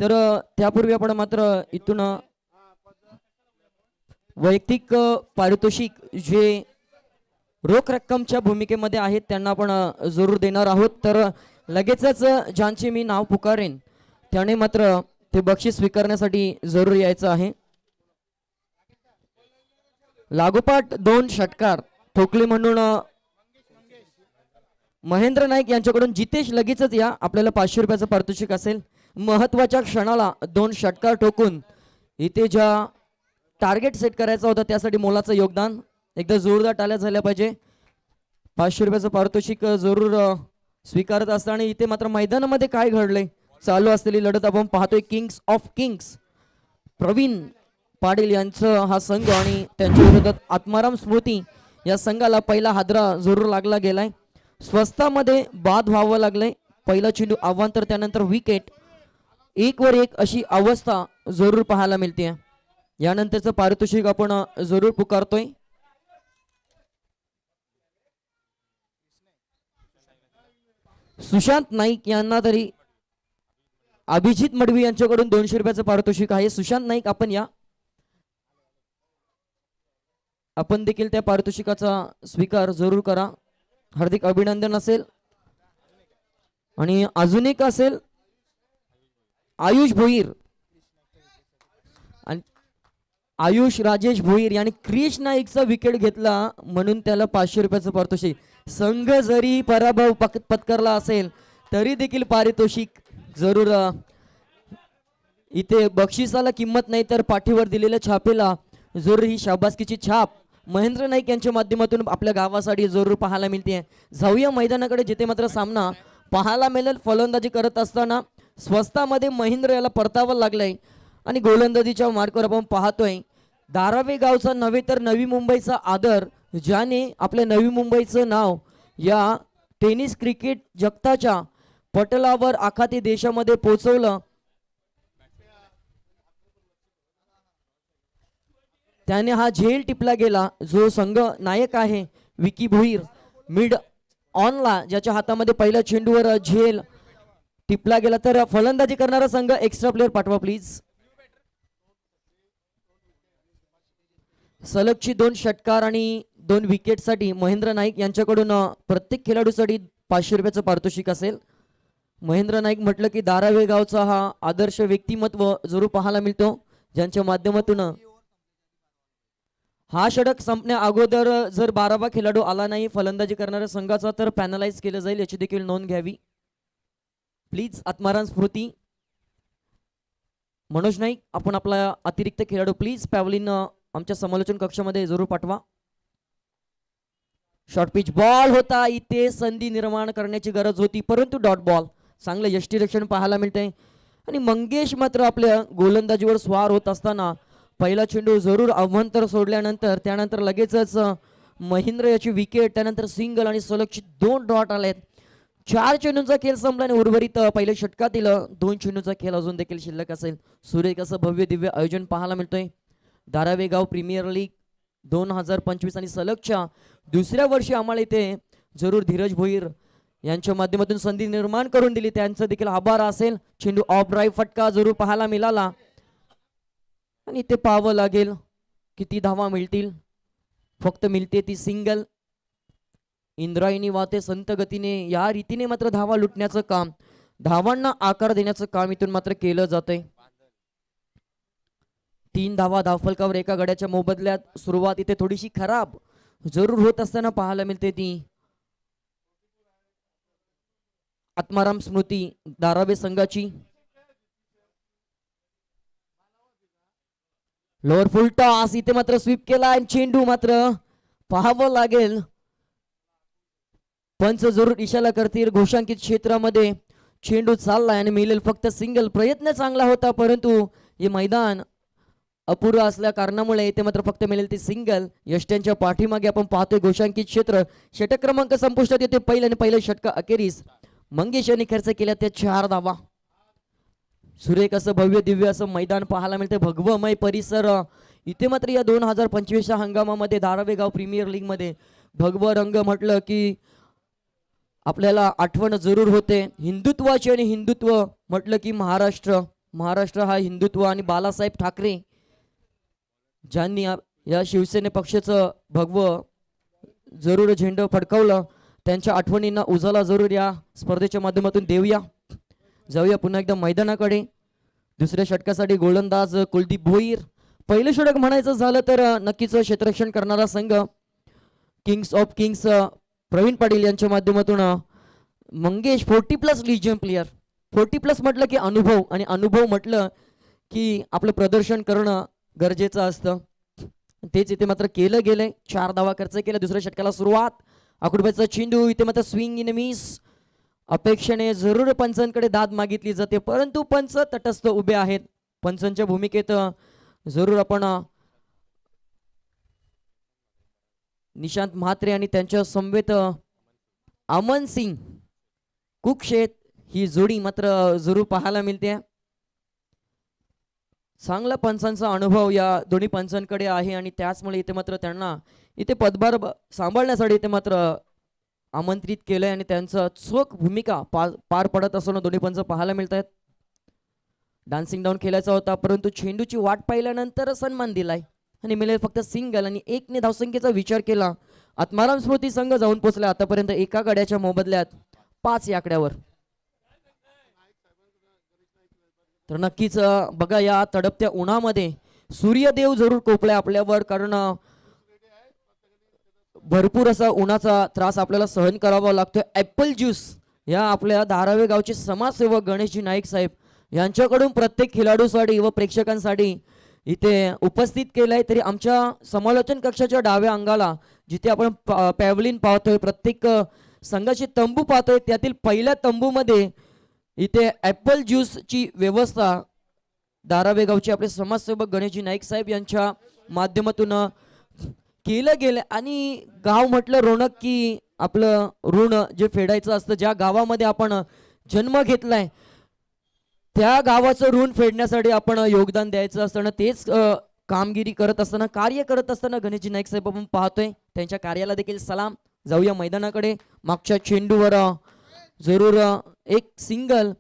तर त्यापूर्वी आपण मात्र इथून वैयक्तिक पारितोषिक जे रोख रक्कमच्या भूमिकेमध्ये आहेत त्यांना आपण जरूर देणार आहोत. तर लगेचच ज्यांचे मी नाव पुकारेन त्याने मात्र ते बक्षीस स्वीकारण्यासाठी जरूर यायचं आहे. लागोपाठ 2 षटकार ठोकले म्हणून महेंद्र नाईक यांच्याकडून जितेश लगेचच या, आपल्याला 500 रुपयाचं पारितोषिक असेल. महत्वाच्या क्षणाला 2 षटकार ठोकून इथे ज्या टार्गेट सेट करायचा होता त्यासाठी मोलाचं योगदान. एकदा जोरदार टाळ्या झाल्या पाहिजे. 500 रुपयाचं पारितोषिक जरूर स्वीकारत असताना इथे मात्र मैदानामध्ये काय घडलंय, चालू असलेली लढत आपण पाहतोय. Kings of Kings Praveen Patil यांचं हा संघ आणि त्यांच्या विरोधात आत्माराम स्मृती या संघाला पहिला हादरा जरूर लागला गेलाय. स्वस्तामध्ये बाद व्हावं लागलंय. पहिला चेंडू आव्हान तर त्यानंतर विकेट. 1 वर 1 अशी अवस्था जरूर पाहायला मिळते. यानंतरचं पारितोषिक आपण जरूर पुकारतोय. सुशांत नाईक यांना तरी अभिजित मडवी यांच्याकडून 200 रुपयाचं पारितोषिक आहे. सुशांत नाईक आपण या, आपण देखील त्या पारितोषिकाचा स्वीकार जरूर करा. हार्दिक अभिनंदन असेल. आणि अजून एक असेल आयुष भोईर आणि आयुष राजेश भोईर यांनी क्रिश नाईकचा विकेट घेतला म्हणून त्याला 500 रुपयाचं पारितोषिक. संघ जरी पराभव पत्करला असेल तरी देखील पारितोषिक जरूर. इथे बक्षिसाला किंमत नाही तर पाठीवर दिलेल्या छापेला जरूर ही शाबासकीची छाप महेंद्र नाईक यांच्या माध्यमातून आपल्या गावासाठी जरूर पाहायला मिळते. जाऊया मैदानाकडे जिथे मात्र सामना पाहायला मिळेल. फलंदाजी करत असताना स्वस्तामध्ये महेंद्र याला परतावं लागलंय आणि गोलंदाजीच्या मार्गावर आपण पाहतोय धारावे गावचा नव्हे तर नवी मुंबईचा आदर, ज्याने आपल्या नवी मुंबईचं नाव या टेनिस क्रिकेट जगताच्या पटलावर आखाती देशामध्ये पोहोचवलं. त्याने हा झेल टिपला गेला. जो संघ नायक आहे विकी भोईर मिड ऑनला, ज्याच्या हातामध्ये पहिल्या चेंडूवर झेल टिपला गेला. तर फलंदाजी करणारा संघ एक्स्ट्रा प्लेअर पाठवा प्लीज. सलगची 2 षटकार आणि 2 विकेटसाठी महेंद्र नाईक यांच्याकडून प्रत्येक खेळाडूसाठी 500 रुपयाचं पारितोषिक असेल. महेंद्र नाईक म्हटलं की धारावे गावचा हा आदर्श व्यक्तिमत्व जरूर पाहायला मिळतो, ज्यांच्या माध्यमातून हा षटक संपण्या अगोदर जर 12वा खेळाडू आला नाही फलंदाजी करणाऱ्या संघाचा तर पॅनलाइज केलं जाईल, याची देखील नोंद घ्यावी प्लीज. आत्माराम स्मृती मनोज नाईक आपण आपला अतिरिक्त खेळाडू प्लीज पॅवलिन आमच्या समालोचन कक्षामध्ये जरूर पाठवा. शॉर्ट पिच बॉल होता, इथे संधी निर्माण करण्याची गरज होती परंतु डॉट बॉल. चांगलं यष्टीरक्षण पाहायला मिळतंय आणि मंगेश मात्र आपल्या गोलंदाजीवर स्वार होत असताना पहिला चेंडू जरूर अवंतर सोडल्यानंतर त्यानंतर लगेचच महेंद्र याची विकेट, त्यानंतर सिंगल आणि सलगची 2 डॉट आलेत. 4 चेंडूंचा खेळ संपला आणि उर्वरित पहिल्या षटकातील 2 चेंडूंचा खेळ अजून देखील शिल्लक असेल. सुरेख असं भव्य दिव्य आयोजन पाहायला मिळतोय. धारावे गाव प्रीमियर लीग 2025 आणि सलगच्या 2ऱ्या वर्षी आम्हाला इथे जरूर धीरज भोईर यांच्या माध्यमातून संधी निर्माण करून दिली, त्यांचं देखील आभार असेल. चेंडू ऑफ ड्राईव्ह फटका जरूर पाहायला मिळाला आणि इथे पाहावं लागेल किती धावा मिळतील. फक्त मिळते ती सिंगल. इंद्रायणी वाहते संत गतीने. या रीतीने मात्र धावा लुटण्याचं काम, धावांना आकार देण्याचं काम इथून मात्र केलं जातंय. 3 धावा धावफलकावर एका गड्याच्या मोबदल्यात. सुरुवात इथे थोडीशी खराब जरूर होत असताना पाहायला मिळते ती आत्माराम स्मृती धारावे संघाची. लोअर फुल टॉस इथे मात्र स्वीप केला आणि चेंडू मात्र पाहावं लागेल. पंच जरूर इशारा करतील. घोषांकित क्षेत्रामध्ये चेंडू चाललाय आणि मिळेल फक्त सिंगल. प्रयत्न चांगला होता परंतु हे मैदान अपुरं असल्या कारणामुळे इथे मात्र फक्त मिळेल ती सिंगल. यष्ट्यांच्या पाठीमागे आपण पाहतोय घोषांकित क्षेत्र. षटक क्रमांक संपुष्टात येते. पहिल्या षटका अखेरीस मंगेश यांनी खर्च केल्या त्या 4 धावा. सुरेख असं भव्य दिव्य असं मैदान पाहायला मिळते. भगवमय परिसर. इथे मात्र या 2025च्या हंगामामध्ये धारावे गाव प्रीमियर लीग मध्ये भगव रंग म्हटलं की आपल्याला आठवण जरूर होते हिंदुत्वाची आणि हिंदुत्व म्हटलं की महाराष्ट्र. महाराष्ट्र हा हिंदुत्व आणि बाळासाहेब ठाकरे ज्यांनी या शिवसेने पक्षाचं भगवं जरूर झेंडं फडकवलं त्यांच्या आठवणींना उजाला जरूर या स्पर्धेच्या माध्यमातून देऊया. जाऊया पुन्हा एकदा मैदानाकडे. दुसऱ्या षटकासाठी गोलंदाज कुलदीप भोईर. पहिलं षटक म्हणायचं झालं तर नक्कीच क्षेत्ररक्षण करणारा संघ Kings of Kings Praveen Patil यांच्या माध्यमातून मंगेश 40+ लिजियम प्लेयर. 40+ म्हटलं की अनुभव, आणि अनुभव म्हटलं की आपलं प्रदर्शन करणं गरजेचं असतं. तेच इथे मात्र केलं गेलंय. 4 धावा खर्च केला. दुसऱ्या षटकाला सुरुवात. आकुडबाईचा चेंडू इथे मात्र स्विंग इन मिस. अपेक्षेने जरूर पंचांकडे दाद मागितली जाते, परंतु पंच तटस्थ उभे आहेत. पंचांच्या भूमिकेत जरूर आपण निशांत म्हात्रे आणि त्यांच्या समवेत अमन सिंग कुकशेत ही जोडी मात्र जरूर पाहायला मिळते. चांगला पंचांचा अनुभव या दोन्ही पंचांकडे आहे आणि त्याचमुळे इथे मात्र त्यांना इथे पदभार सांभाळण्यासाठी इथे मात्र आमंत्रित केलंय आणि त्यांचं चोख भूमिका पार पडत असताना दोन्ही पंच पाहायला मिळत आहेत. डान्सिंग डाऊन खेळायचा होता, परंतु चेंडूची वाट पाहिल्यानंतर सन्मान दिलाय आणि मिळेल फक्त सिंगल. आणि 1 ने धावसंख्येचा विचार केला आत्माराम स्मृती संघ जाऊन पोहोचला आतापर्यंत एका गड्याच्या मोबदल्यात 5 या आकड्यावर. तर नक्कीच बघा या तडपत्या उन्हामध्ये सूर्यदेव जरूर कोपलाय आपल्यावर, कारण भरपूर असा उन्हाचा त्रास आपल्याला सहन करावा लागतोय. ऍपल ज्यूस या आपल्या धारावे गावचे समाजसेवक गणेशजी नाईक साहेब यांच्याकडून प्रत्येक खेळाडूसाठी व प्रेक्षकांसाठी इथे उपस्थित केलंय. तरी आमच्या समालोचन कक्षाच्या डाव्या अंगाला जिथे आपण पॅव्हलिन पाहतोय, प्रत्येक संघाचे तंबू पाहतोय, त्यातील पहिल्या तंबूमध्ये इथे ऍपल ज्यूसची व्यवस्था धारावे गावचे आपले समाजसेवक गणेशजी नाईक साहेब यांच्या माध्यमातून केलं गेलं. आणि गाव म्हटलं रोनक की आपलं ऋण जे फेडायचं असतं, ज्या गावामध्ये आपण जन्म घेतलाय त्या गावाचं ऋण फेडण्यासाठी आपण योगदान द्यायचं असताना तेच कामगिरी करत असताना, कार्य करत असताना गणेशजी नाईक साहेब आपण पाहतोय. त्यांच्या कार्याला देखील सलाम. जाऊया मैदानाकडे. मागच्या चेंडूवर जरूर एक सिंगल.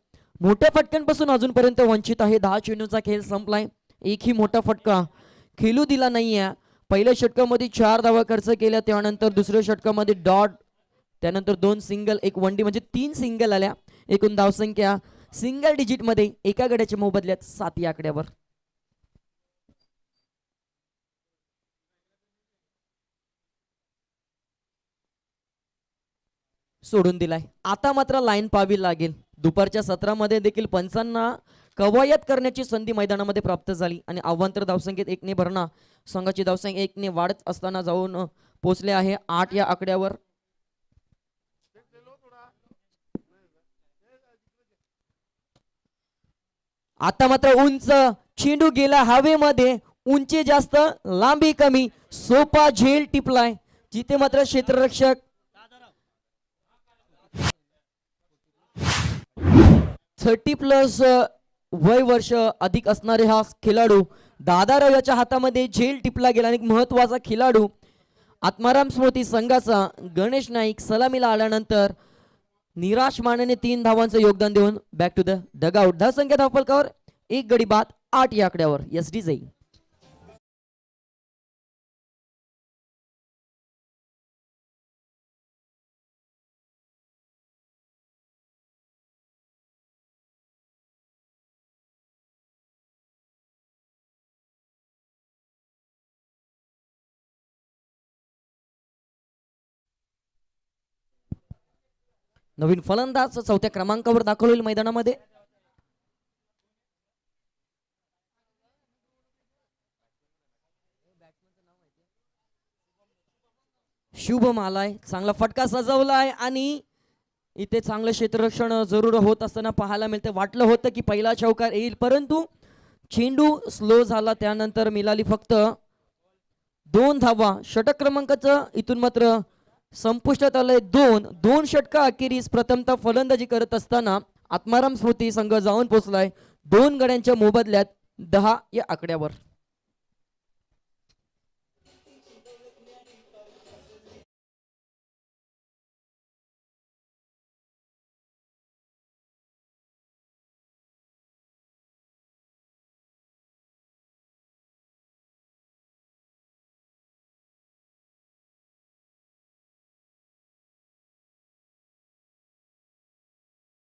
मोठ्या फटक्यांपासून अजूनपर्यंत वंचित आहे. 10 चेंडूचा खेळ संपलाय. एकही मोठा फटका खेळू दिला नाहीये. पहिल्या षटकामध्ये 4 धावा खर्च केल्या, त्यानंतर दुसऱ्या षटकामध्ये डॉट, त्यानंतर 2 सिंगल, 1 वनडी म्हणजे 3 सिंगल आल्या. एकूण धावसंख्या सिंगल डिजिट मध्ये एका गड्याच्या मोबदल्यात 7 या आकड्यावर. सोडून दिलाय. आता मात्र लाईन पाहावी लागेल. दुपारच्या सत्रामध्ये देखील पंचांना कवायत करण्याची संधी मैदानामध्ये प्राप्त झाली आणि अवांतर धावसंख्येत 1 ने भरणा संघाची धावसंख्या 1 ने वाढत असताना जाऊन पोहोचले आहे 8 या आकड्यावर. आता मात्र उंच चेंडू गेला हवेमध्ये. उंची जास्त, लांबी कमी, सोपा झेल टिपलाय, जिथे मात्र क्षेत्ररक्षक 30+ वय वर्ष अधिक असणारे हा खेळाडू दादाराव याच्या हातामध्ये झेल टिपला गेला. आणि महत्वाचा खेळाडू आत्माराम स्मृती संघाचा गणेश नाईक सलामीला आल्यानंतर निराश मानेने 3 धावांचं योगदान देऊन बॅक टू द डगआउट. धावसंख्या धावफलकावर 1 गडी बाद 8 या आकड्यावर. एसडी जाई. नवीन फलंदाज 4थ्या क्रमांकावर दाखल होईल मैदानामध्ये. शुभम आलाय. चांगला फटका सजवलाय आणि इथे चांगलं क्षेत्ररक्षण जरूर होत असताना पाहायला मिळते. वाटलं होतं की पहिला चौकार येईल, परंतु चेंडू स्लो झाला. त्यानंतर मिळाली फक्त 2 धावा. षटक क्रमांकाचं इथून मात्र संपुष्टात आलंय. 2 षटका अखेरीस प्रथमतः फलंदाजी करत असताना आत्माराम स्मृती संघ जाऊन पोहोचलाय 2 गड्यांच्या मोबदल्यात 10 या आकड्यावर.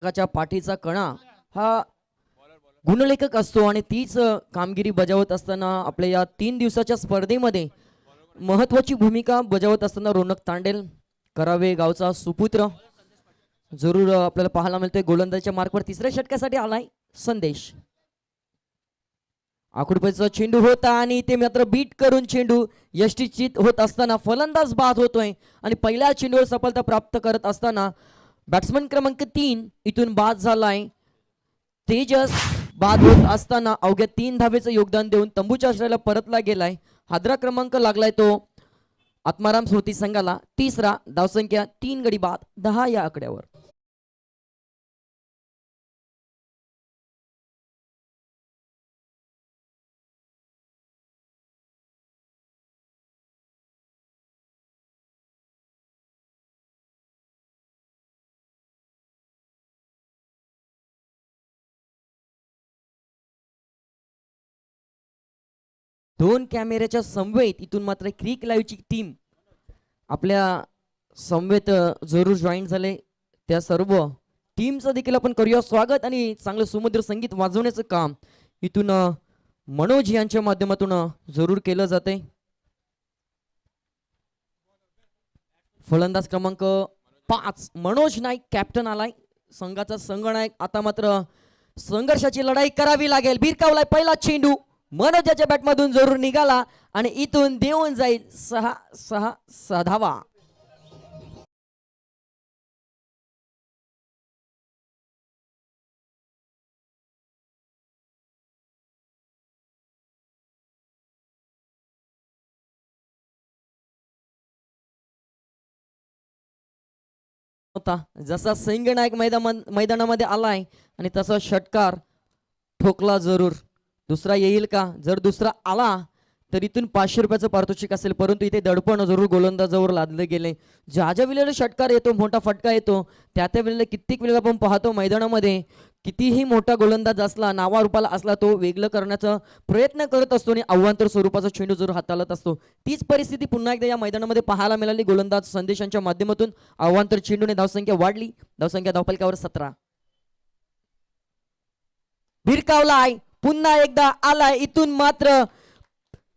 क्षेत्ररक्षकाच्या पाठीचा कणा हा गुणलेखक असतो आणि तीच कामगिरी बजावत असताना आपल्या या 3 दिवसाच्या स्पर्धेमध्ये महत्वाची भूमिका बजावत असताना रोनक तांडेल करावे गावचा सुपुत्र जरूर आपल्याला पाहायला मिळतोय. गोलंदाजीच्या मार्कवर तिसऱ्या षटकासाठी आलाय संदेश. आकुडपैचा चेंडू होता आणि ते मात्र बीट करून चेंडू यष्टीचित होत असताना फलंदाज बाद होतोय आणि पहिल्या चेंडूवर सफलता प्राप्त करत असताना बॅट्समन क्रमांक 3 इथून बाद झालाय. तेजस बाद होत असताना अवघ्या 3 धावेचं योगदान देऊन तंबूच्या आश्रयाला परतला गेलाय. हादरा क्रमांक लागलाय तो आत्माराम स्मृती संघाला. तिसरा धावसंख्या 3 गडी बाद 10 या आकड्यावर. दोन कॅमेऱ्याच्या समवेत इथून मात्र क्रिक लाईव्हची टीम आपल्या समवेत जरूर जॉईन झाले. त्या सर्व टीमचं देखील आपण करूया स्वागत आणि चांगलं सुमधुर संगीत वाजवण्याचं काम इथून मनोज यांच्या माध्यमातून जरूर केलं जाते. फलंदाज क्रमांक 5 मनोज नाईक कॅप्टन आलाय संघाचा संघनायक. आता मात्र संघर्षाची लढाई करावी लागेल. भिरकावलाय पहिला चेंडू मनोजाच्या बॅटमधून जरूर निघाला आणि इथून देऊन जाईल 6 धावा. जसा संघनायक मैदानामध्ये आलाय आणि तसा षटकार ठोकला जरूर. दुसरा येईल का? जर दुसरा आला तर इथून 500 रुपयाचं पारितोषिक असेल, परंतु इथे दडपण जरूर गोलंदाजावर लादले गेले. ज्या वेळेला षटकार येतो मोठा फटका येतो त्या वेळेला कित्येक वेळेला आपण पाहतो मैदानामध्ये कितीही मोठा गोलंदाज असला नावारूपाला असला तो वेगळं करण्याचा प्रयत्न करत असतो आणि अवांतर स्वरूपाचा चेंडू जरूर हाताळत असतो. तीच परिस्थिती पुन्हा एकदा या मैदानामध्ये पाहायला मिळाली. गोलंदाज संदेशांच्या माध्यमातून अवांतर चेंडूने धावसंख्या वाढली. धावसंख्या धावफलकावर 17. भिरकावलाय पुन्हा एकदा आलाय. इथून मात्र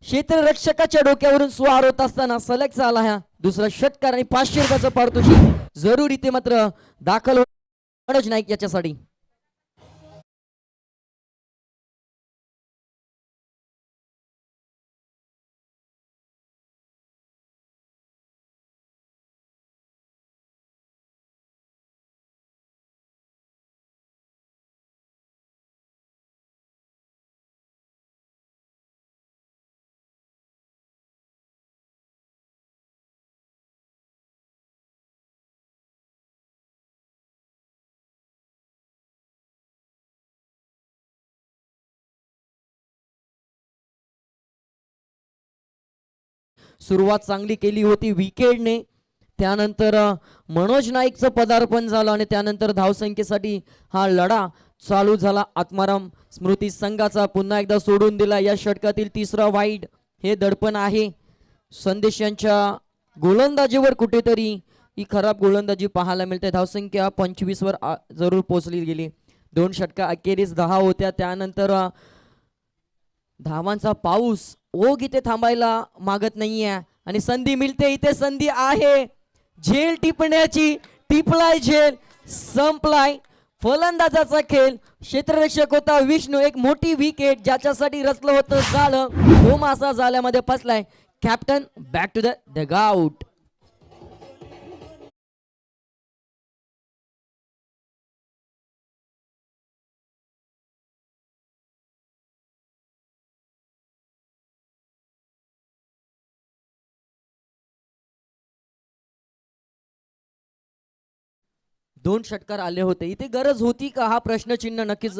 क्षेत्ररक्षकाच्या डोक्यावरून स्वार होत असताना सलग झाला हा दुसरा षटकार आणि 500 रुपयाचं पारितोषिक जरूर इथे मात्र दाखल मनोज नाईक याच्यासाठी. सुरुवात चांगली केली होती विकेटने. त्यानंतर मनोज नाईकचं पदार्पण झालं आणि त्यानंतर धावसंख्येसाठी हा लढा चालू झाला. आत्माराम स्मृती संघाचा पुन्हा एकदा सोडून दिला. या षटकातील तिसरा वाईड हे दडपण आहे. संदेश यांच्या गोलंदाजीवर कुठेतरी ही खराब गोलंदाजी पाहायला मिळते. धावसंख्या 25 वर जरूर पोहोचली गेली. 2 षटका अखेरीस 10 होत्या. त्यानंतर धावांचा पाऊस ओघ इथे थांबायला मागत नाहीये आणि संधी मिळते. इथे संधी आहे झेल टिपण्याची. टिपलाय झेल संपलाय. फलंदाजाचा खेळ. क्षेत्ररक्षक होता विष्णू. एक मोठी विकेट ज्याच्यासाठी रचलं होतं झालं तो मासा जाल्यामध्ये फसलाय. Captain back to the dugout. दोन षटकार आले होते. इथे गरज होती का हा प्रश्नचिन्ह नक्कीच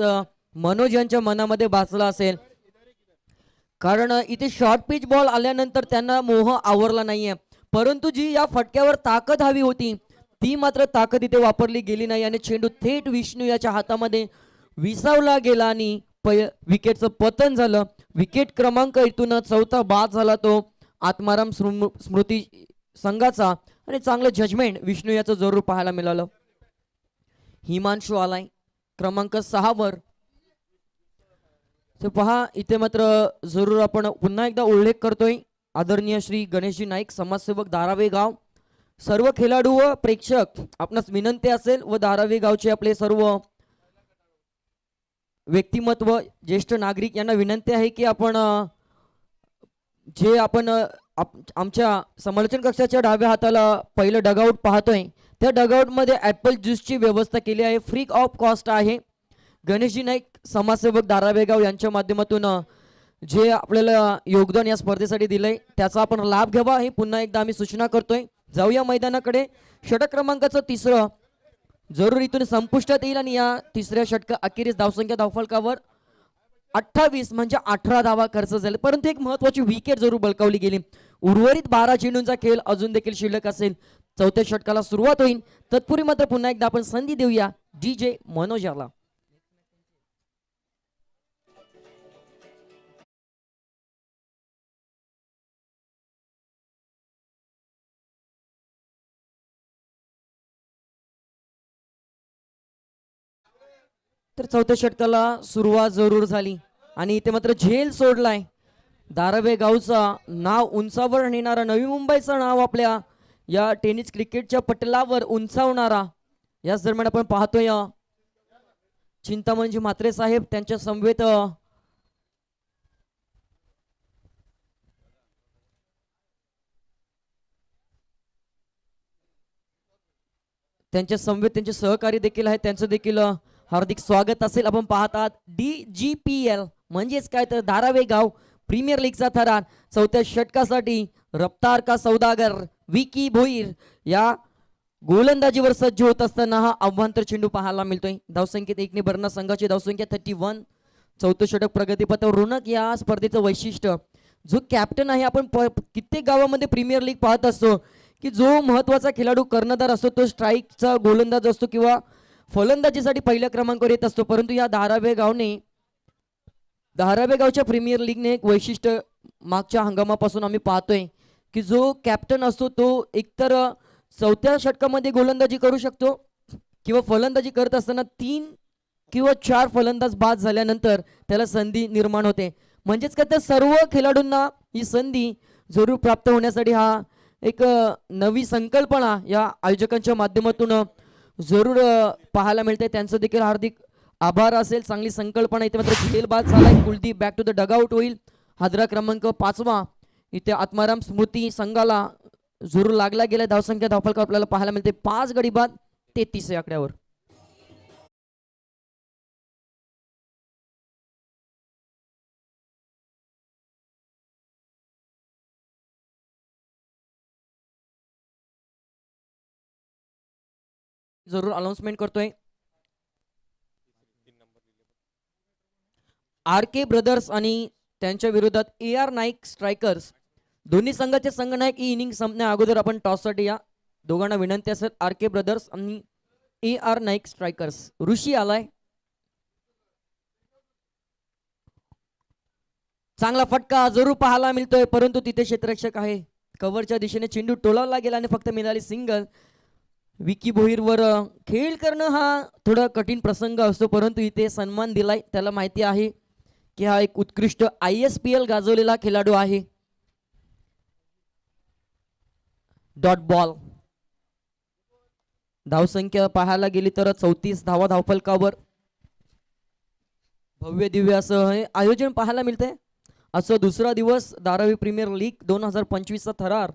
मनोज यांच्या मनामध्ये भासला असेल. कारण इथे शॉर्ट पिच बॉल आल्यानंतर त्यांना मोह आवरला नाहीये. परंतु जी या फटक्यावर ताकद हवी होती ती मात्र ताकद इथे वापरली गेली नाही आणि चेंडू थेट विष्णू याच्या हातामध्ये विसावला गेला आणि विकेटचं पतन झालं. विकेट क्रमांक इथून 4था बाद झाला तो आत्माराम स्मृती संघाचा आणि चांगलं जजमेंट विष्णू याचं जरूर पाहायला मिळालं. हिमांशू आलाय क्रमांक 6 वर. तर पहा इथे मात्र जरूर आपण पुन्हा एकदा उल्लेख करतोय आदरणीय श्री गणेशजी नाईक समाजसेवक धारावे गाव. सर्व खेळाडू व प्रेक्षक आपणास विनंती असेल व धारावे गावचे आपले सर्व व्यक्तिमत्व ज्येष्ठ नागरिक यांना विनंती आहे की आपण जे आपण आमच्या समालोचन कक्षाच्या डाव्या हाताला पहिलं डगआउट पाहतोय त्या डगआउट मध्ये ऍपल ज्यूसची व्यवस्था केली आहे. फ्री ऑफ कॉस्ट आहे. गणेशजी नाईक समाजसेवक धारावेगाव यांच्या माध्यमातून जे आपल्याला योगदान या स्पर्धेसाठी दिलंय त्याचा आपण लाभ घ्यावा हे पुन्हा एकदा आम्ही सूचना करतोय. जाऊया मैदानाकडे. षटक क्रमांकाचं तिसरं जरूर इथून संपुष्टात येईल आणि या तिसऱ्या षटक अखेरीस धावसंख्या धावफलकावर 28 म्हणजे 18 धावा खर्च झाले. परंतु एक महत्वाची विकेट जरूर बळकावली गेली. उर्वरित 12 चेंडूंचा खेळ अजून देखील शिल्लक असेल. चौथ्या षटकाला सुरुवात होईल. तत्पूर्वी मात्र पुन्हा एकदा आपण संधी देऊया DJ मनोज याला. तर चौथ्या षटकाला सुरुवात जरूर झाली आणि इथे मात्र झेल सोडलाय. धारावे गावचा नाव उंचावर नेणारा नवी मुंबईचं नाव आपल्या या टेनिस क्रिकेटच्या पटलावर उंचावणारा याच दरम्यान आपण पाहतोय चिंतामणजी म्हात्रे साहेब त्यांच्या समवेत त्यांचे सहकारी देखील आहेत. त्यांचं देखील हार्दिक स्वागत असेल. आपण पाहतात DGPL म्हणजेच काय तर धारावे गाव प्रीमियर लीगचा थरार चौथ्या षटकासाठी रफ्तार का सौदागर विकी भोईर या गोलंदाजीवर सज्ज होत असताना हा अभ्यंतर चेंडू पाहायला मिळतोय. धावसंख्येत 1 ने भरणा संघाची धावसंख्या 31. चौथं षटक प्रगतीपथावर रोनक या स्पर्धेचं वैशिष्ट्य जो कॅप्टन आहे. आपण कित्येक गावामध्ये प्रीमियर लीग पाहत असतो की जो महत्वाचा खेळाडू कर्णधार असतो तो स्ट्राईकचा गोलंदाज असतो किंवा फलंदाजीसाठी पहिल्या क्रमांकावर येत असतो. परंतु या धारावे गावच्या प्रीमियर लीगने एक वैशिष्ट्य मागच्या हंगामापासून आम्ही पाहतोय की जो कॅप्टन असतो तो एकतर चौथ्या षटकामध्ये गोलंदाजी करू शकतो किंवा फलंदाजी करत असताना 3 किंवा 4 फलंदाज बाद झाल्यानंतर त्याला संधी निर्माण होते. म्हणजेच काय तर सर्व खेळाडूंना ही संधी जरूर प्राप्त होण्यासाठी हा एक नवी संकल्पना या आयोजकांच्या माध्यमातून जरूर पाहायला मिळते. त्यांचं देखील हार्दिक आभार असेल. चांगली संकल्पना. इथे मात्र खेळ बाद झालाय. Kuldeep back to the dugout होईल. हादरा क्रमांक 5 इथे आत्माराम स्मृती संघाला जरूर लागला गेला. धावसंख्या धावफलकावर आपल्याला पाहायला मिळते 5 गडी बाद 33 या आकड्यावर. जरूर अनाउन्समेंट करतोय. RK ब्रदर्स आणि त्यांच्या विरोधात AR नाईक स्ट्रायकर्स दोन्ही संघाचे संघनायक ही इनिंग संपण्या अगोदर आपण टॉससाठी या. दोघांना विनंती असेल. RK ब्रदर्स आणि AR नाईक स्ट्रायकर्स. ऋषी आलाय. चांगला फटका जरूर पाहायला मिळतोय परंतु तिथे क्षेत्ररक्षक आहे. कव्हरच्या दिशेने चेंडू टोलावला गेला आणि फक्त मिळाली सिंगल. विकी भोईरवर खेळ करणं हा थोडा कठीण प्रसंग असतो परंतु इथे सन्मान दिलाय. त्याला माहिती आहे की हा एक उत्कृष्ट ISPL गाजवलेला खेळाडू आहे. Dot ball. धावसंख्या पाहायला गेली तर 34 धावा धावफलकावर. भव्य दिव्य असं हे आयोजन पाहायला मिळते. असं दुसरा दिवस धारावी प्रीमियर लीग 2025चा थरार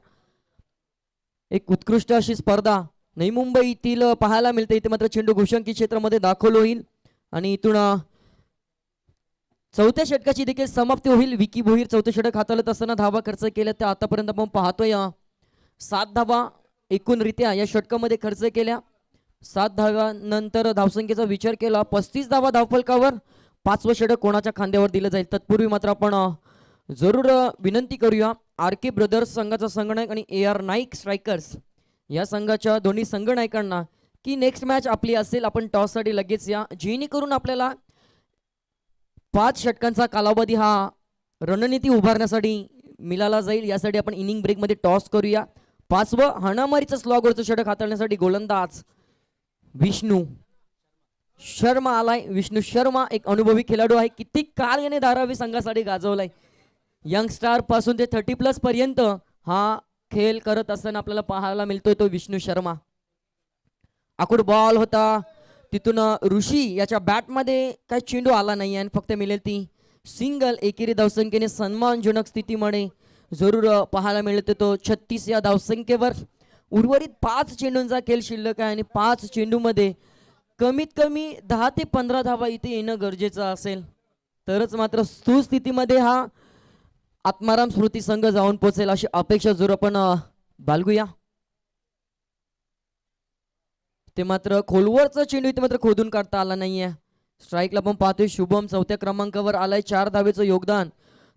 एक उत्कृष्ट अशी स्पर्धा नवी मुंबईतील पाहायला मिळते. इथे मात्र चेंडू घोषंकी क्षेत्रामध्ये दाखल होईल आणि इथून चौथ्या षटकाची देखील समाप्ती होईल. विकी भोईर चौथे षटक हाताळत असताना धावा खर्च केल्या त्या आतापर्यंत आपण पाहतोय 7 धावा एकूणरित्या या षटकामध्ये खर्च केल्या. 7 धाव्यानंतर धावसंख्येचा विचार केला 35 धावा धावफलकावर. 5वं षटक कोणाच्या खांद्यावर दिलं जाईल. तत्पूर्वी मात्र आपण जरूर विनंती करूया RK ब्रदर्स संघाचा संघनायक आणि AR नाईक स्ट्रायकर्स या संघाच्या दोन्ही संघनायकांना की नेक्स्ट मॅच आपली असेल आपण टॉससाठी लगेच या. जेणेकरून आपल्याला 5 षटकांचा कालावधी हा रणनीती उभारण्यासाठी मिळाला जाईल. यासाठी आपण इनिंग ब्रेकमध्ये टॉस करूया. 5वं हाणामारीचं स्लॉगवरचं षटक हाताळण्यासाठी गोलंदाज विष्णू शर्मा आलाय. विष्णू शर्मा एक अनुभवी खेळाडू आहे. किती काळ याने धारावी संघासाठी गाजवलाय. यंग स्टार पासून ते 30+ पर्यंत हा खेळ करत असताना आपल्याला पाहायला मिळतोय तो विष्णू शर्मा. आकुड बॉल होता तिथून ऋषी याच्या बॅटमध्ये काही चेंडू आला नाही आणि फक्त मिळेल ती सिंगल. एकेरी धावसंख्येने सन्मानजनक स्थितीमध्ये जरूर पाहायला मिळते तो 36 या धावसंख्येवर. उर्वरित 5 चेंडूंचा खेळ शिल्लक आहे आणि 5 चेंडूमध्ये कमीत कमी 10 ते 15 धावा इथे येणं गरजेचं असेल तरच मात्र सुस्थितीमध्ये हा आत्माराम स्मृती संघ जाऊन पोहोचेल अशी अपेक्षा जरूर आपण बाळगूया. ते मात्र खोलवरचा चेंडू इथे मात्र खोदून काढता आला नाहीये. स्ट्राईकला पण पाहतोय शुभम 4थ्या क्रमांकावर आलाय. 4 धावेचं योगदान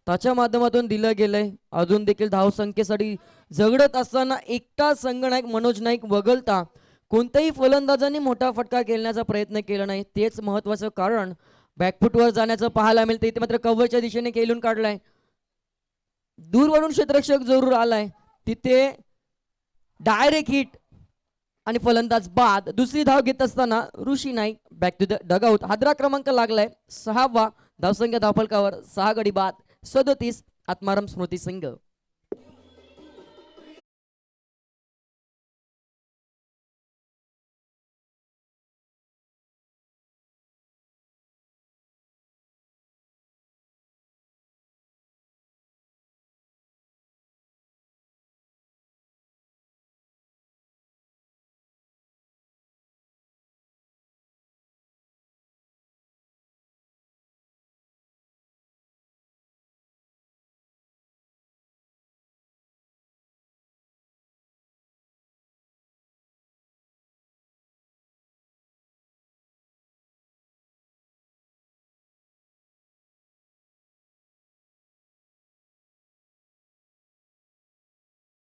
त्याच्या माध्यमातून दिलं गेलंय. अजून देखील धावसंख्येसाठी झगडत असताना एकटा संघनायक मनोज नाईक वगळता कोणत्याही फलंदाजांनी मोठा फटका खेळण्याचा प्रयत्न केला नाही. तेच महत्वाचं कारण बॅकफुटवर जाण्याचं पाहायला मिळतं. इथे मात्र कव्हरच्या दिशेने खेळून काढलाय. दूरवरून क्षेत्ररक्षक जरूर आलाय. तिथे डायरेक्ट हिट आणि फलंदाज बाद. दुसरी धाव घेत असताना Rishi Naik back to the dugout. हादरा क्रमांक लागलाय 6वा. धावसंख्या धावफलकावर 6 गडी बाद. 37 आत्माराम स्मृती संघ.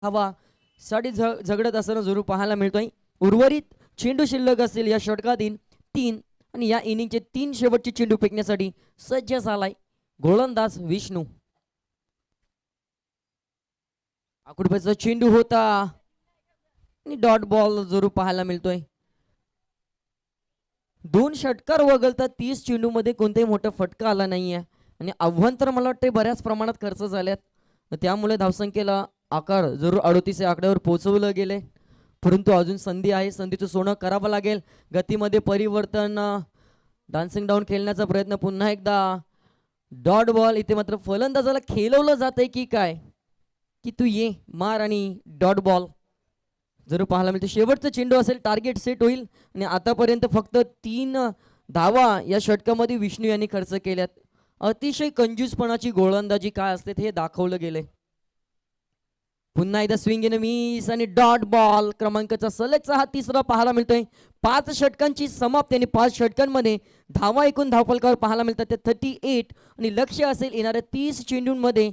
हवा साठी झगडत असताना जरूर पाहायला मिळतोय. उर्वरित चेंडू शिल्लक असतील या षटकातील 3 आणि या इनिंगचे 3 शेवटचे चेंडू फेकण्यासाठी सज्ज झालाय गोलंदाज विष्णू. आकुडपैचा चेंडू होता आणि डॉट बॉल जरूर पाहायला मिळतोय. 2 षटकार वगळता 30 चेंडू मध्ये कोणताही मोठा फटका आला नाहीये आणि आव्हान तर मला वाटते बऱ्याच प्रमाणात खर्च झाल्यात. त्यामुळे धावसंख्येला आकार जरूर 38 या आकड्यावर पोहोचवलं गेले. परंतु अजून संधी आहे. संधीचं सोनं करावं लागेल. गतीमध्ये परिवर्तन. डान्सिंग डाऊन खेळण्याचा प्रयत्न पुन्हा एकदा. Dot ball. इथे मात्र फलंदाजाला खेळवलं जात आहे की काय की तू ये मार आणि डॉट बॉल जरूर पाहायला मिळते. शेवटचा चेंडू असेल. टार्गेट सेट होईल आणि आतापर्यंत फक्त 3 धावा या षटकामध्ये विष्णू यांनी खर्च केल्यात. अतिशय कंजूसपणाची गोलंदाजी काय असते हे दाखवलं गेले. पुन्हा एकदा स्विंग इन मिस आणि डॉट बॉल. क्रमांकाचा सलगचा हा तिसरा पाहायला मिळतोय. 5 षटकांची समाप्ती आणि 5 षटकांमध्ये धावा एकूण धावफलकावर पाहायला मिळतात ते 38 आणि लक्ष असेल येणाऱ्या 30 चेंडूंमध्ये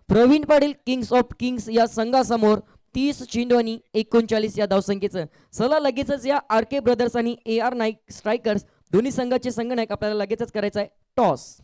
Pravin Patil Kings of Kings या संघासमोर 30 चेंडू आणि 39 या धावसंख्येचं. चला लगेचच या आर के ब्रदर्स आणि AR नाईक स्ट्रायकर्स दोन्ही संघाचे संघनायक आपल्याला लगेचच करायचा आहे टॉस.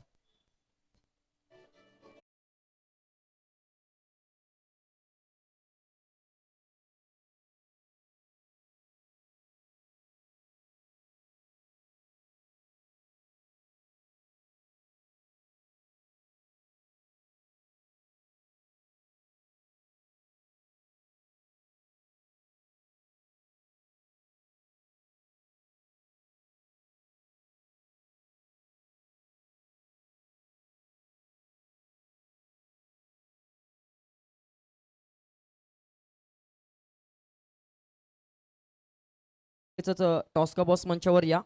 टॉस का बॉस मंचावर या.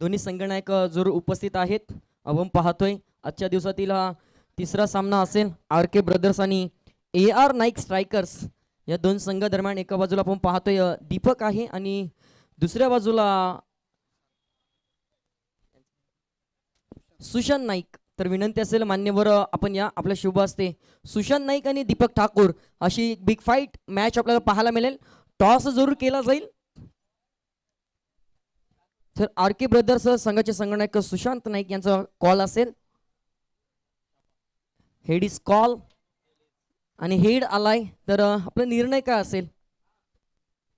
दोन्ही संघनायक जरूर उपस्थित आहेत. आपण पाहतोय आजच्या दिवसातील हा तिसरा सामना असेल आर के ब्रदर्स आणि AR नाईक स्ट्रायकर्स या दोन संघ दरम्यान. एका बाजूला आपण पाहतोय दीपक आहे आणि दुसऱ्या बाजूला सुशांत नाईक. तर विनंती असेल मान्यवर आपण या आपल्या शुभ असते सुशांत नाईक आणि दीपक ठाकूर अशी बिग फाईट मॅच आपल्याला पाहायला मिळेल. टॉस जरूर केला जाईल. तर आर के ब्रदर्स संघाचे संघनायक सुशांत नाईक यांचा कॉल असेल. हेड इज कॉल आणि हेड आलाय. तर आपला निर्णय काय असेल?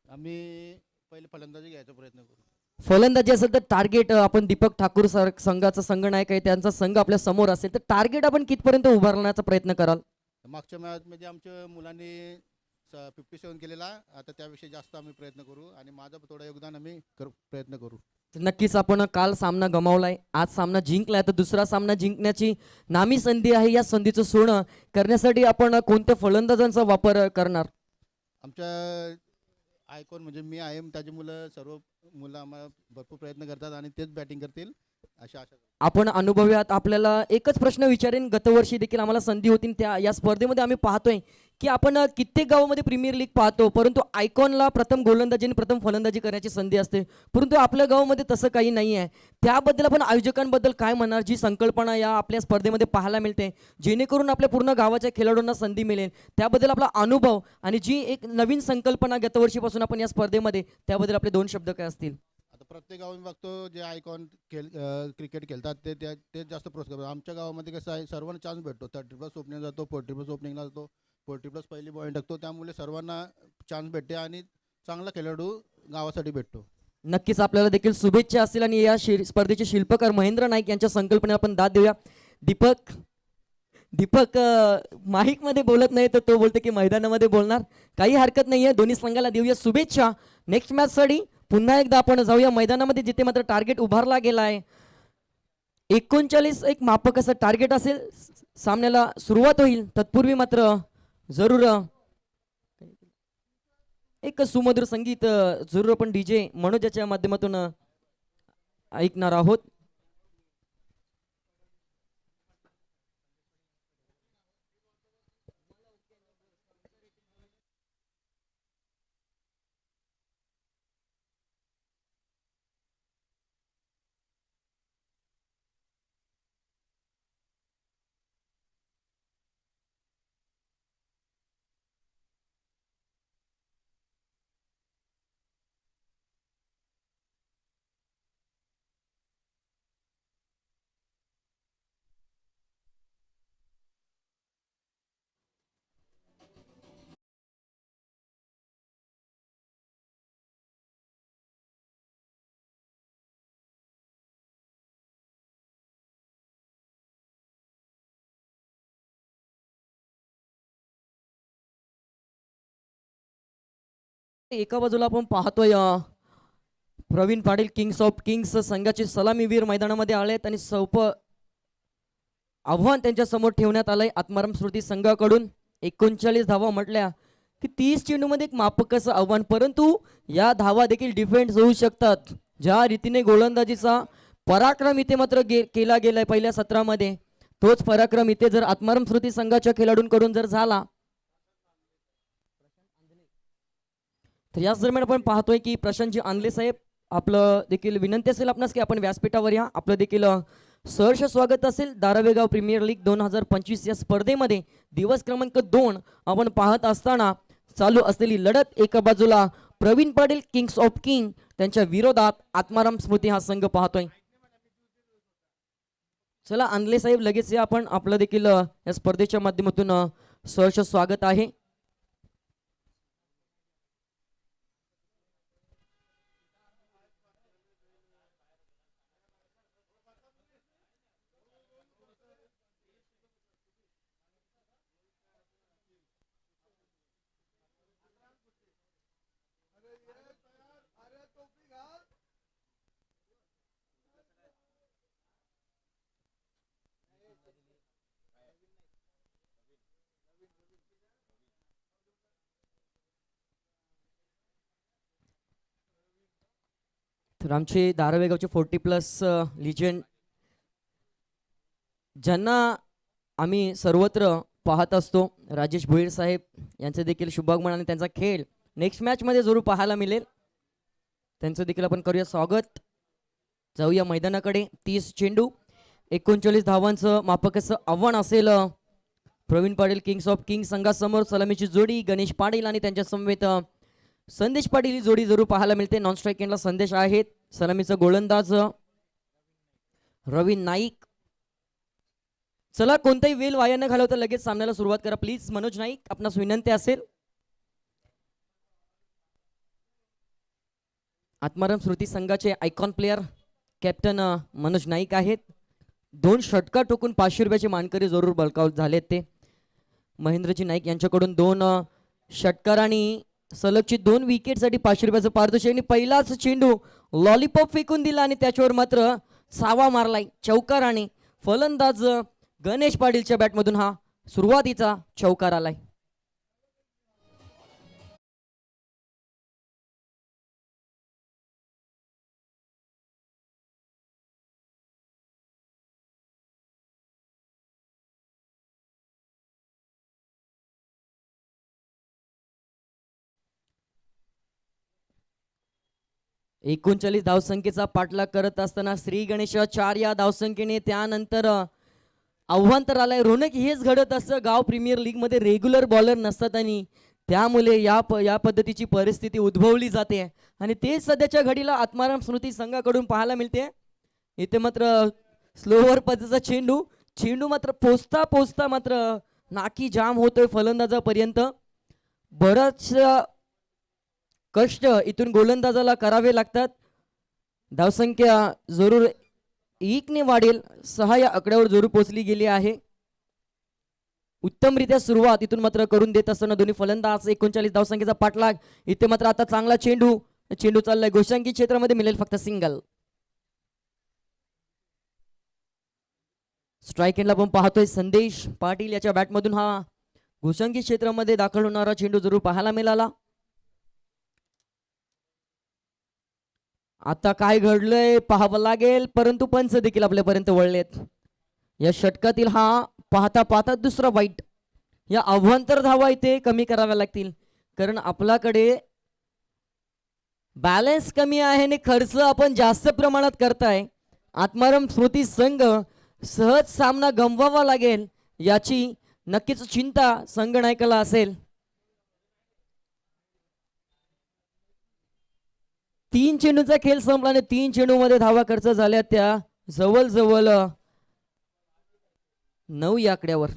आम्ही पहिले फलंदाजी घ्यायचा प्रयत्न करू. फलंदाजी असेल तर टार्गेट आपण दीपक ठाकूर संघाचा संघनायक आहे, त्यांचा संघ आपल्या समोर असेल तर टार्गेट आपण कितपर्यंत उभारण्याचा प्रयत्न कराल? मागच्या मॅचमध्ये आमच्या मुलांनी 57 केलेला, आता त्याविषयी जास्त आम्ही प्रयत्न करू आणि माझं थोडं योगदान आम्ही प्रयत्न करू. नक्कीच आपण काल सामना गमावलाय, आज सामना जिंकलाय, तर दुसरा सामना जिंकण्याची नामी संधी आहे. या संधीचं सोनं करण्यासाठी आपण कोणत्या फलंदाजांचा वापर करणार? आमच्या आयकॉन म्हणजे मी आहे, त्याची मुलं सर्व मुलं आम्हाला भरपूर प्रयत्न करतात आणि तेच बॅटिंग करतील अशा आशा. आपण अनुभवी आहात, आपल्याला एकच प्रश्न विचारेन, गतवर्षी देखील आम्हाला संधी होती त्या या स्पर्धेमध्ये आम्ही पाहतोय की आपण कित्येक गावामध्ये प्रीमियर लीग पाहतो, परंतु आयकॉनला प्रथम गोलंदाजी आणि प्रथम फलंदाजी करण्याची संधी असते, परंतु आपल्या गावामध्ये तसं काही नाही आहे. त्याबद्दल आपण आयोजकांबद्दल काय म्हणणार, जी संकल्पना या आपल्या स्पर्धेमध्ये पाहायला मिळते जेणेकरून आपल्या पूर्ण गावाच्या खेळाडूंना संधी मिळेल, त्याबद्दल आपला अनुभव आणि जी एक नवीन संकल्पना गतवर्षीपासून आपण या स्पर्धेमध्ये, त्याबद्दल आपले 2 शब्द काय असतील? आता प्रत्येक गावात बघतो जे आयकॉन क्रिकेट खेळतात ते जास्त प्रोत्साहन करतात. आमच्या गावामध्ये कसं आहे, सर्वांना चान्स भेटतो. 30+ ओपनिंग जातो, 40+ ओपनिंगला जातो, 40+ पहिली पॉईंट टाकतो, त्यामुळे सर्वांना चान्स भेटते आणि चांगला खेळाडू गावासाठी भेटतो. नक्कीच आपल्याला देखील शुभेच्छा असतील आणि या स्पर्धेचे शिल्पकार महेंद्र नाईक यांच्या संकल्पनेला आपण दाद देऊया. दीपक माईक मध्ये बोलत नाही तर तो बोलते की मैदानामध्ये बोलणार, काही हरकत नाहीये, दोन्ही संघाला देऊया शुभेच्छा नेक्स्ट मॅच साठी. पुन्हा एकदा आपण जाऊया मैदानामध्ये जिथे मात्र टार्गेट उभारला गेला आहे. 39 एक मापक असं टार्गेट असेल, सामन्याला सुरुवात होईल तत्पूर्वी मात्र जरूर एक सुमधुर संगीत जरूर आपण डीजे मनोजाच्या माध्यमातून ऐकणार आहोत. एका बाजूला आपण पाहतोय Praveen Patil Kings of Kings संघाचे सलामीवीर मैदानामध्ये आलेत आणि सोपं आव्हान त्यांच्या समोर ठेवण्यात आलंय आत्माराम स्मृती संघाकडून. 39 धावा म्हटल्या की 30 चेंडूमध्ये एक मापकाचं आव्हान, परंतु या धावा देखील डिफेंड होऊ शकतात. ज्या रीतीने गोलंदाजीचा पराक्रम इथे मात्र केला गेलाय पहिल्या सत्रामध्ये, तोच पराक्रम इथे जर आत्माराम स्मृती संघाच्या खेळाडूंकडून जर झाला तर याच दरम्यान आपण पाहतोय की प्रशांतजी आणले साहेब, आपलं देखील विनंती असेल आपणास की आपण व्यासपीठावर या. आपलं देखील सहर्ष स्वागत असेल. धारावेगाव प्रीमियर लीग 2025 या स्पर्धेमध्ये दिवस क्रमांक 2 आपण पाहत असताना चालू असलेली लढत, एका बाजूला Praveen Patil Kings of King त्यांच्या विरोधात आत्माराम स्मृती हा संघ पाहतोय. चला आणले साहेब लगेच या आपण, आपलं देखील या स्पर्धेच्या माध्यमातून सहर्ष स्वागत आहे. तर आमचे धारावेगावचे 40+ लिजेंड ज्यांना आम्ही सर्वत्र पाहत असतो, राजेश भोईर साहेब यांचे देखील शुभागमन आणि त्यांचा खेळ नेक्स्ट मॅच मध्ये जरूर पाहायला मिळेल, त्यांचं देखील आपण करूया स्वागत. जाऊया मैदानाकडे. 30 चेंडू 39 धावांचं मापकाचं आव्हान असेल Pravin Patil Kings of king संघासमोर. सलामीची जोडी गणेश पाटील आणि त्यांच्या समवेत संदेश पाटील ही जोडी जरूर पाहायला मिळते. नॉन स्ट्राईक एंडला संदेश आहेत. सलामीचा गोलंदाज रवी नाईक. चला कोणताही वेल वाया न घालवता लगेच सामन्याला सुरुवात करा प्लीज. मनोज नाईक आपणास विनंती असेल. आत्माराम स्मृती संघाचे icon player captain Manoj Naik आहेत. 2 षटका टोकून 500 रुपयाचे मानकरी जरूर बळकावत झालेत ते. महेंद्रजी नाईक यांच्याकडून 2 षटकार आणि सलगची 2 विकेटसाठी 500 रुपयाचं पारितोषिक. आणि पहिलाच चेंडू लॉलीपॉप फेकून दिला आणि त्याच्यावर मात्र सावा मारलाय चौकार. आणि फलंदाज गणेश पाटीलच्या बॅटमधून हा सुरुवातीचा चौकार आलाय. एकोणचाळीस धावसंख्येचा पाठलाग करत असताना श्री गणेश 4 या धावसंख्येने. त्यानंतर आव्हान तर आलंय. रोनक हेच घडत असतं. गाव प्रीमियर लीग मध्ये रेग्युलर बॉलर नसतात आणि त्यामुळे या पद्धतीची परिस्थिती उद्भवली जाते आणि ते सध्याच्या घडीला आत्माराम स्मृती संघाकडून पाहायला मिळते. इथे मात्र स्लोवर पद्धतीचा चेंडू मात्र पोचता पोचता मात्र नाकी जाम होतोय फलंदाजापर्यंत. बराच कष्ट इथून गोलंदाजाला करावे लागतात. धावसंख्या जरूर 1 ने वाढेल. 6 या आकड्यावर जरूर पोहोचली गेली आहे. उत्तमरित्या सुरुवात इथून मात्र करून देत असताना दोन्ही फलंदाज 39 धावसंख्येचा पाठलाग. इथे मात्र आता चांगला चेंडू चाललाय गोशांकी क्षेत्रामध्ये. मिळेल फक्त सिंगल. स्ट्राईक एंडला पण पाहतोय संदेश पाटील याच्या बॅटमधून हा गोशांकी क्षेत्रामध्ये दाखल होणारा चेंडू जरूर पाहायला मिळाला. आता काय घडलंय पाहावं लागेल, परंतु पंच देखील आपल्यापर्यंत वळलेत. या षटकातील हा पाहता पाहता दुसरा वाईट. या अवांतर धावा इथे कमी कराव्या लागतील, कारण आपल्याकडे बॅलन्स कमी आहे आणि खर्च आपण जास्त प्रमाणात करताय. आत्माराम स्मृती संघ सहज सामना गमवावा लागेल याची नक्कीच चिंता संघ नायकाला असेल. 3 चेंडूचा खेळ संपला आणि 3 चेंडूमध्ये धावा खर्च झाल्या त्या जवळ 9 या आकड्यावर.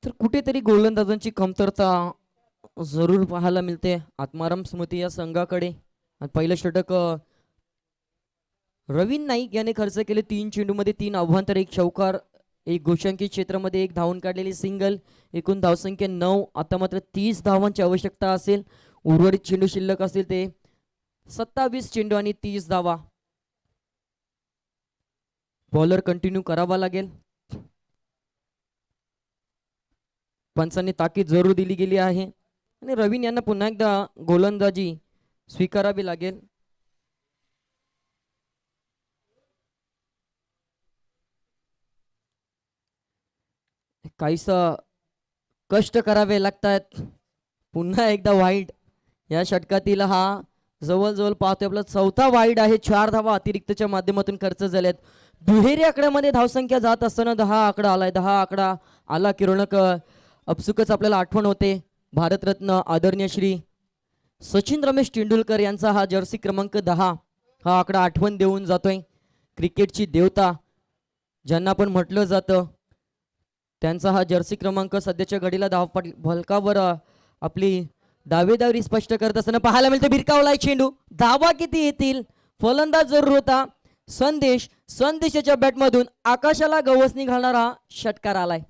तर कुठेतरी गोलंदाजांची कमतरता जरूर पाहायला मिळते आत्माराम स्मृती या संघाकडे. पहिलं षटक रवीन नाईक याने खर्च केले. 3 चेंडूमध्ये 3 अभ्यंतर, 1 चौकार, 1 गोशांकी क्षेत्रामध्ये 1 धावून काढलेली सिंगल. एकूण धावसंख्या 9. आता मात्र 30 धावांची आवश्यकता असेल. उर्वरित चेंडू शिल्लक असतील ते 27 चेंडू आणि 30 धावा. बॉलर कंटिन्यू करावा लागेल. पंचांनी ताकीद जरूर दिली गेली आहे आणि रवीन यांना पुन्हा एकदा गोलंदाजी स्वीकारावी लागेल. काहीसा कष्ट करावे लागतात. पुन्हा एकदा वाईट. या षटकातील हा जवळ पाहतोय आपला 4था वाईट आहे. 4 धावा अतिरिक्तच्या माध्यमातून खर्च झाल्यात. दुहेरी आकड्यामध्ये धावसंख्या जात असताना 10 आकडा आलाय. 10 आकडा आला की रोनक अपसुकच आपल्याला आठवण होते. भारतरत्न आदरणीय श्री सचिन रमेश तेंडुलकर यांचा हा जर्सी क्रमांक 10 हा आकडा आठवण देऊन जातोय. क्रिकेटची देवता ज्यांना पण म्हटलं जातं त्यांचा हा जर्सी क्रमांक सध्याच्या घडीला फलकावर आपली दावेदारी स्पष्ट करत असताना पाहायला मिळते. भिरकावलाय चेंडू. धावा किती येतील? फलंदाज जरूर होता संदेशाच्या बॅटमधून आकाशाला गवसणी घालणारा षटकार आलाय.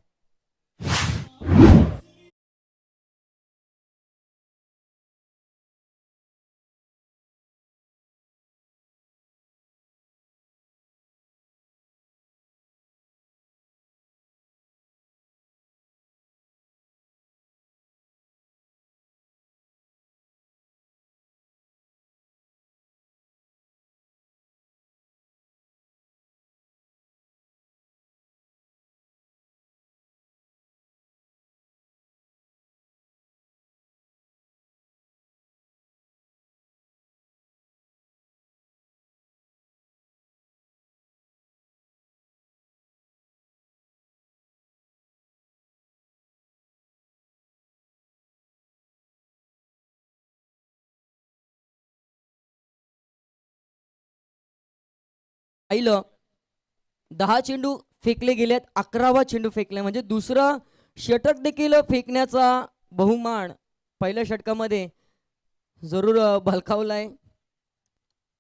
पाहिलं 10 चेंडू फेकले गेलेत, 11वा चेंडू फेकले म्हणजे दुसरा षटक देखील फेकण्याचा बहुमान पहिल्या षटकामध्ये जरूर भलकावलाय.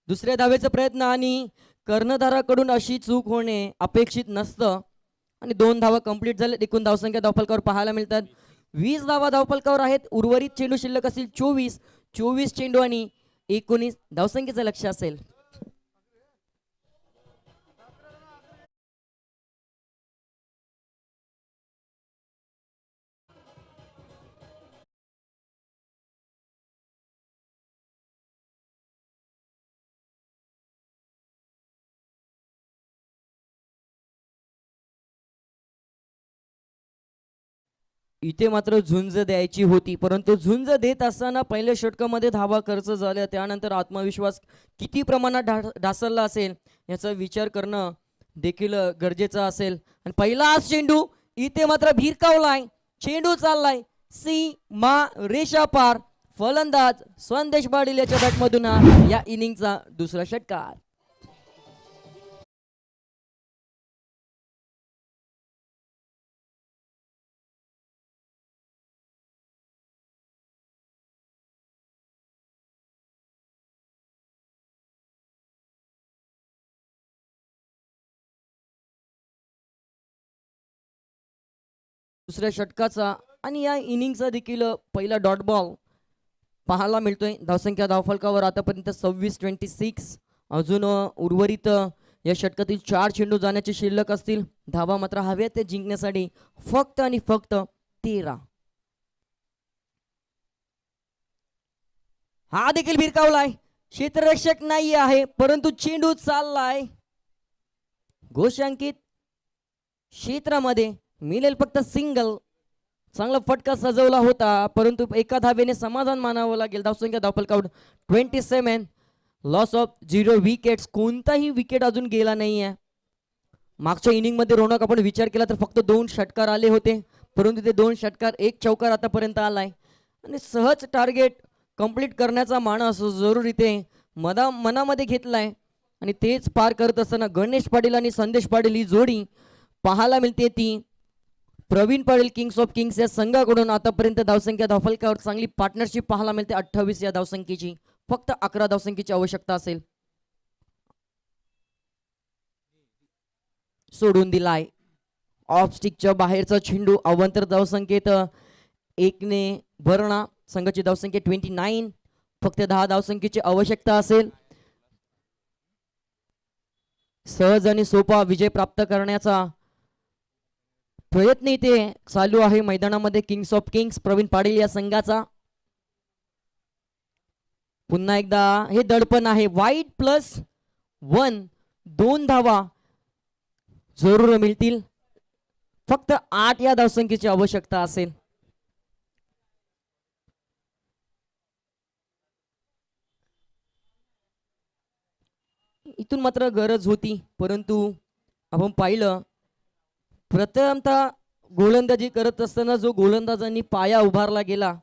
दुसऱ्या धावेचा प्रयत्न आणि कर्णधाराकडून अशी चूक होणे अपेक्षित नसतं आणि 2 धावा कंप्लीट झाल्या. एकूण धावसंख्या धावफलकावर पाहायला मिळतात 20 धावा धावफलकावर आहेत. उर्वरित चेंडू शिल्लक असतील 24 चेंडू आणि 19 धावसंख्येचं लक्ष असेल. इथे मात्र झुंज द्यायची होती, परंतु झुंज देत असताना पहिल्या षटकामध्ये धावा खर्च झाल्या, त्यानंतर आत्मविश्वास किती प्रमाणात ढासळला असेल याचा विचार करणं देखील गरजेचं असेल. आणि पहिला चेंडू इथे मात्र भिरकावलाय, चेंडू चाललाय सीमा रेषा पार. फलंदाज संदेश पाटील याच्या बॅटमधून या इनिंगचा दुसरा षटकार. दुसऱ्या षटकाचा आणि या इनिंगचा देखील पहिला डॉट बॉल पाहायला मिळतोय. धावसंख्या धावफलकावर आतापर्यंत 26-26. अजून उर्वरित या षटकातील 4 चेंडू जाण्याचे शिल्लक असतील. धावा मात्र हव्यात ते जिंकण्यासाठी फक्त आणि फक्त 13. हा देखील भिरकावलाय, क्षेत्ररक्षक नाही आहे परंतु चेंडू चाललाय घोषांकित क्षेत्रामध्ये. मिळेल फक्त सिंगल. चांगला फटका सजवला होता परंतु एका धावेने समाधान मानावं लागेल. धावसंख्या धावफलकावर 27. Loss of 0 wickets. कोणताही विकेट अजून गेला नाहीये. मागच्या इनिंग मध्ये रोनक आपण विचार केला तर फक्त 2 षटकार आले होते, परंतु ते 2 षटकार 1 चौकार आतापर्यंत आलाय आणि सहज टार्गेट कंप्लीट करण्याचा मानस जरूर इथे मनामध्ये घेतलाय. आणि तेच पार करत असताना गणेश पाटील आणि संदेश पाटील ही जोडी पाहायला मिळते ती Praveen Patil Kings of Kings या संघाकडून. आतापर्यंत धावसंख्या धावफलकावर चांगली पार्टनरशिप पाहायला मिळते. 28 या धावसंख्येची फक्त 11 धावसंख्येची आवश्यकता असेल. सोडून दिलाय ऑफ स्टिकच्या बाहेरचा चेंडू. अवांतर धावसंख्येत 1 ने भरणा. संघाची धावसंख्या 29. फक्त 10 धावसंख्येची आवश्यकता असेल. सहज आणि सोपा विजय प्राप्त करण्याचा प्रयत्न इथे चालू आहे मैदानामध्ये Kings of Kings Praveen Patil या संघाचा. पुन्हा एकदा हे दडपण आहे. वाईट +1 2 धावा जरूर मिळतील. फक्त 8 या धावसंख्येची आवश्यकता असेल. इथून मात्र गरज होती, परंतु आपण पाहिलं प्रथमतः गोलंदाजी करत असताना जो गोलंदाजांनी पाया उभारला गेला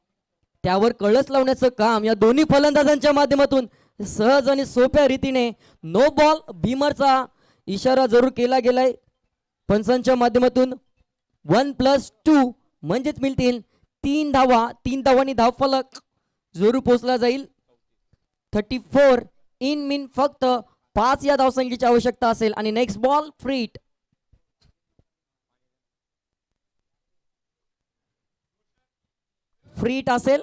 त्यावर कळस लावण्याचं काम या दोन्ही फलंदाजांच्या माध्यमातून सहज आणि सोप्या रीतीने नो बॉल भीमरचा इशारा जरूर केला गेलाय पंचांच्या माध्यमातून. 1+2 म्हणजेच मिळतील 3 धावा. 3 धावांनी धावफलक जरूर पोहोचला जाईल. 34 इन मीन फक्त 5 या धावसंख्येची आवश्यकता असेल. आणि नेक्स्ट बॉल फ्रीट. फ्रीट असेल.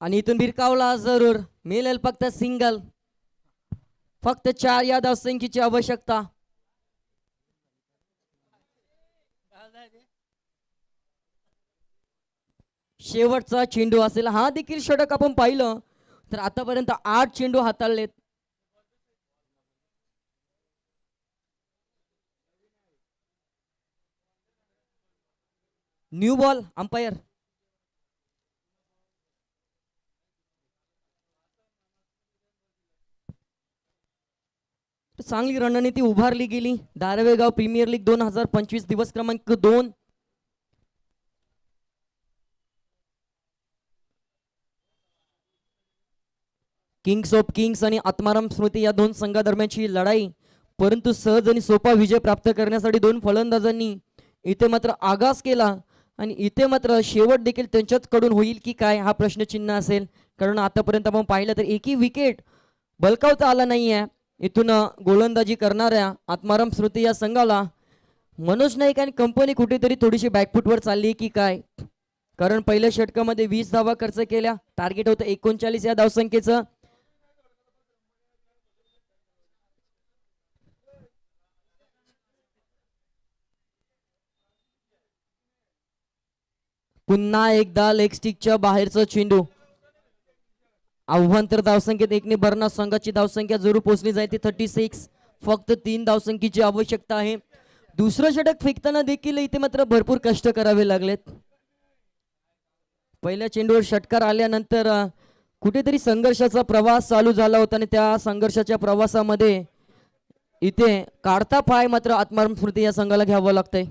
आणि इथून भिरकावला जरूर. मिळेल फक्त सिंगल. फक्त 4 या धावसंख्येची आवश्यकता. शेवटचा चेंडू असेल. हा देखील षटक आपण पाहिलं तर आतापर्यंत 8 चेंडू हाताळलेत. New ball umpire. चांगली रणनीती उभारली गेली. दारवेगाव प्रीमियर लीग 2025 दिवस क्रमांक 2. किंग्स ऑफ किंग्स आणि आत्माराम स्मृती या दोन संघादरम्यानची लढाई, परंतु सहज आणि सोपा विजय प्राप्त करण्यासाठी दोन फलंदाजांनी इथे मात्र आगास केला आणि इथे मात्र शेवट देखील त्यांच्याच कडून होईल की काय हा प्रश्नचिन्ह असेल. कारण आतापर्यंत आपण पाहिलं तर एकही विकेट बलकावता आला नाही आहे. इथून गोलंदाजी करणाऱ्या आत्माराम स्मृती या संघाला मनोज नाईक आणि कंपनी कुठेतरी थोडीशी बॅकफुटवर चालली की काय. कारण पहिल्या षटकामध्ये 20 धावा खर्च केल्या, टार्गेट होतं 39 या धावसंख्येचं. पुन्हा एकदा लेग स्टिकच्या बाहेरचा चेंडू. आव्हान तर धावसंख्येत एकने भरणार, संघाची धावसंख्या जरूर पोहोचली जाईल ती 36. फक्त 3 धावसंख्येची आवश्यकता आहे. दुसरं षटक फेकताना देखील इथे मात्र भरपूर कष्ट करावे लागलेत. पहिल्या चेंडूवर षटकार आल्यानंतर कुठेतरी संघर्षाचा प्रवास चालू झाला होता आणि त्या संघर्षाच्या प्रवासामध्ये इथे काढता पाय मात्र आत्माराम स्मृती या संघाला घ्यावं लागतंय.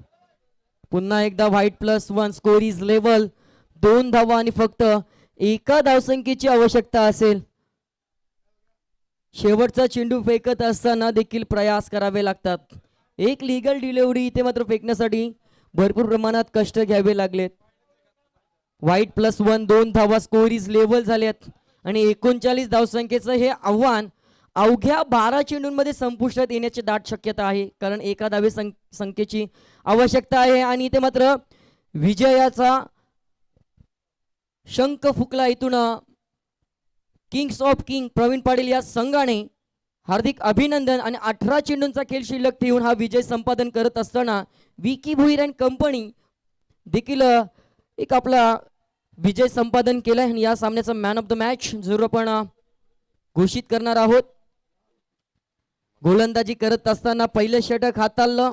पुन्हा एकदा व्हाईट +1, स्कोर इज लेवल. 2 धावा आणि फक्त एका धावसंख्येची आवश्यकता असेल. शेवटचा चेंडू फेकत असताना देखील प्रयास करावे लागतात. एक लिगल डिलिव्हरी इथे मात्र फेकण्यासाठी भरपूर प्रमाणात कष्ट घ्यावे लागलेत. व्हाईट +1, 2 धावा, स्कोर इज लेवल झाल्यात आणि 39 धावसंख्येचं हे आव्हान अवघ्या 12 चेंडूंमध्ये संपुष्टात येण्याची दाट शक्यता आहे. कारण एका धावे संख्येची आवश्यकता आहे आणि इथे मात्र विजयाचा शंख फुकला. इथून Kings of King Praveen Patil या संघाने हार्दिक अभिनंदन. आणि 18 चेंडूंचा खेळ शिल्लक ठेवून हा विजय संपादन करत असताना विकी भोईर अँड कंपनी देखील एक आपला विजय संपादन केला. आणि या सामन्याचा मॅन ऑफ द मॅच जरूर आपण घोषित करणार आहोत. गोलंदाजी करत असताना पहिलं षटक हाताळलं